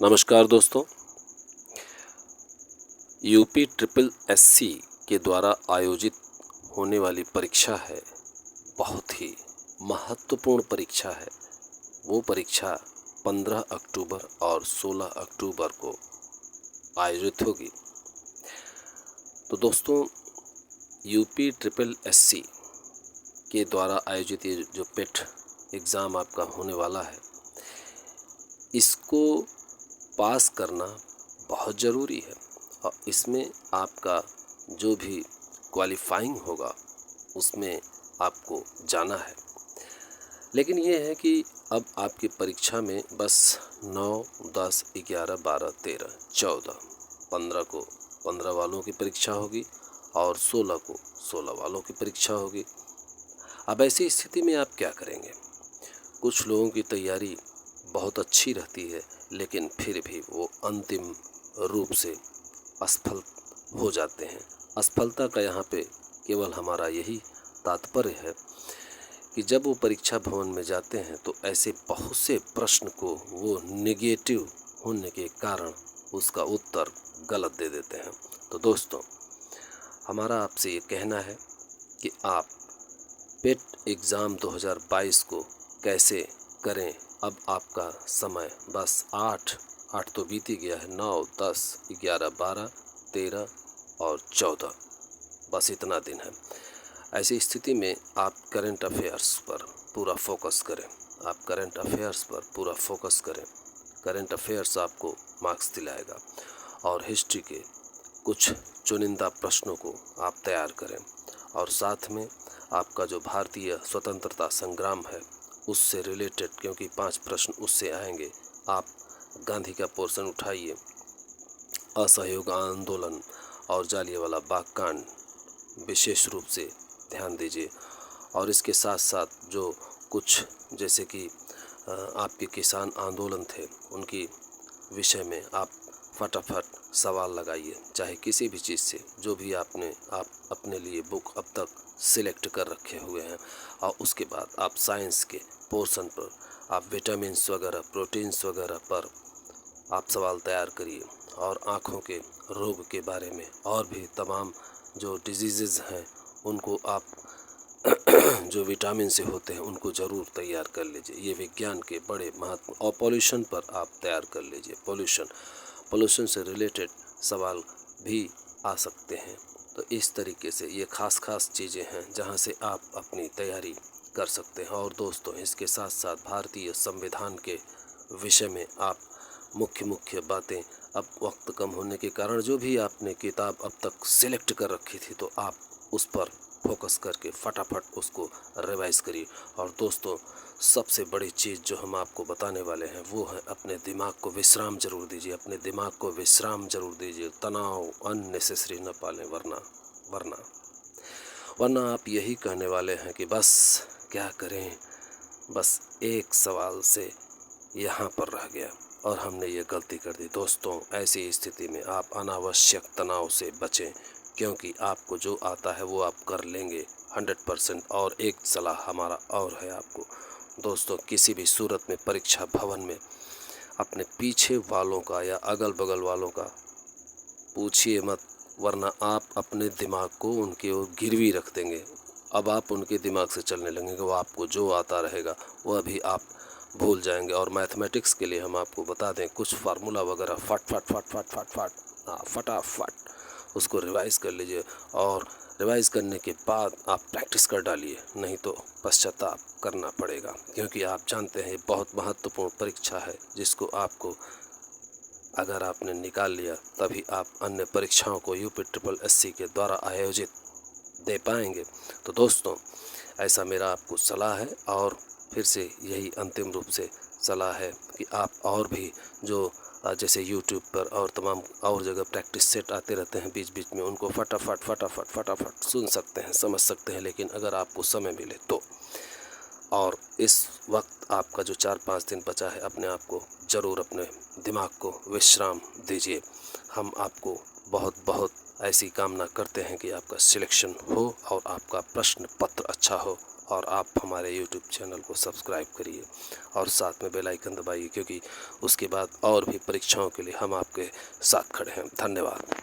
नमस्कार दोस्तों। UP triple SC के द्वारा आयोजित होने वाली परीक्षा है, बहुत ही महत्वपूर्ण परीक्षा है। वो परीक्षा 15 अक्टूबर और 16 अक्टूबर को आयोजित होगी। तो दोस्तों, यूपी ट्रिपल एससी के द्वारा आयोजित ये जो पेट एग्ज़ाम आपका होने वाला है, इसको पास करना बहुत ज़रूरी है और इसमें आपका जो भी क्वालिफाइंग होगा उसमें आपको जाना है। लेकिन ये है कि अब आपकी परीक्षा में बस 9, 10, 11, 12, 13, 14, 15 को 15 वालों की परीक्षा होगी और 16 को 16 वालों की परीक्षा होगी। अब ऐसी स्थिति में आप क्या करेंगे? कुछ लोगों की तैयारी बहुत अच्छी रहती है, लेकिन फिर भी वो अंतिम रूप से असफल हो जाते हैं। असफलता का यहाँ पे केवल हमारा यही तात्पर्य है कि जब वो परीक्षा भवन में जाते हैं तो ऐसे बहुत से प्रश्न को वो नेगेटिव होने के कारण उसका उत्तर गलत दे देते हैं। तो दोस्तों, हमारा आपसे ये कहना है कि आप पेट एग्ज़ाम 2022 को कैसे करें। अब आपका समय बस 8 तो बीत ही गया है, 9, 10, 11, 12, 13 और 14, बस इतना दिन है। ऐसी स्थिति में आप करंट अफेयर्स पर पूरा फोकस करें। आप करंट अफेयर्स पर पूरा फोकस करें। करंट अफेयर्स आपको मार्क्स दिलाएगा और हिस्ट्री के कुछ चुनिंदा प्रश्नों को आप तैयार करें और साथ में आपका जो भारतीय स्वतंत्रता संग्राम है उससे रिलेटेड, क्योंकि 5 प्रश्न उससे आएंगे, आप गांधी का पोर्शन उठाइए, असहयोग आंदोलन और जालियांवाला बाग कांड विशेष रूप से ध्यान दीजिए। और इसके साथ साथ जो कुछ जैसे कि आपके किसान आंदोलन थे उनकी विषय में आप फटाफट सवाल लगाइए, चाहे किसी भी चीज़ से, जो भी आप अपने लिए बुक अब तक सिलेक्ट कर रखे हुए हैं। और उसके बाद आप साइंस के पोर्शन पर आप विटामिन्स वगैरह, प्रोटीन्स वगैरह पर आप सवाल तैयार करिए और आँखों के रोग के बारे में और भी तमाम जो डिजीज़ हैं उनको आप जो विटामिन से होते हैं उनको ज़रूर तैयार कर लीजिए। ये विज्ञान के बड़े महत्व। और पॉल्यूशन पर आप तैयार कर लीजिए। पॉल्यूशन से रिलेटेड सवाल भी आ सकते हैं। तो इस तरीके से ये खास चीज़ें हैं जहां से आप अपनी तैयारी कर सकते हैं। और दोस्तों, इसके साथ साथ भारतीय संविधान के विषय में आप मुख्य बातें, अब वक्त कम होने के कारण जो भी आपने किताब अब तक सिलेक्ट कर रखी थी तो आप उस पर फोकस करके फटाफट उसको रिवाइज करिए। और दोस्तों, सबसे बड़ी चीज़ जो हम आपको बताने वाले हैं वो है अपने दिमाग को विश्राम जरूर दीजिए। अपने दिमाग को विश्राम जरूर दीजिए। तनाव अननेसेसरी न पालें, वरना आप यही कहने वाले हैं कि बस क्या करें, बस एक सवाल से यहाँ पर रह गया और हमने ये गलती कर दी। दोस्तों, ऐसी स्थिति में आप अनावश्यक तनाव से बचें, क्योंकि आपको जो आता है वो आप कर लेंगे 100%। और एक सलाह हमारा और है आपको दोस्तों, किसी भी सूरत में परीक्षा भवन में अपने पीछे वालों का या अगल बगल वालों का पूछिए मत, वरना आप अपने दिमाग को उनके ओर गिरवी रख देंगे। अब आप उनके दिमाग से चलने लगेंगे, वो आपको जो आता रहेगा वह भी आप भूल जाएंगे। और मैथमेटिक्स के लिए हम आपको बता दें, कुछ फार्मूला वगैरह फटाफट उसको रिवाइज़ कर लीजिए। और रिवाइज़ करने के बाद आप प्रैक्टिस कर डालिए, नहीं तो पश्चाताप करना पड़ेगा। क्योंकि आप जानते हैं ये बहुत महत्वपूर्ण परीक्षा है जिसको आपको अगर आपने निकाल लिया तभी आप अन्य परीक्षाओं को यूपी ट्रिपल एससी के द्वारा आयोजित दे पाएंगे। तो दोस्तों, ऐसा मेरा आपको सलाह है। और फिर से यही अंतिम रूप से सलाह है कि आप और भी जो जैसे यूट्यूब पर और तमाम और जगह प्रैक्टिस सेट आते रहते हैं बीच बीच में, उनको फटाफट सुन सकते हैं, समझ सकते हैं। लेकिन अगर आपको समय मिले तो, और इस वक्त आपका जो 4-5 दिन बचा है, अपने आप को ज़रूर, अपने दिमाग को विश्राम दीजिए। हम आपको बहुत ऐसी कामना करते हैं कि आपका सिलेक्शन हो और आपका प्रश्न पत्र अच्छा हो। और आप हमारे यूट्यूब चैनल को सब्सक्राइब करिए और साथ में बेल आइकन दबाइए, क्योंकि उसके बाद और भी परीक्षाओं के लिए हम आपके साथ खड़े हैं। धन्यवाद।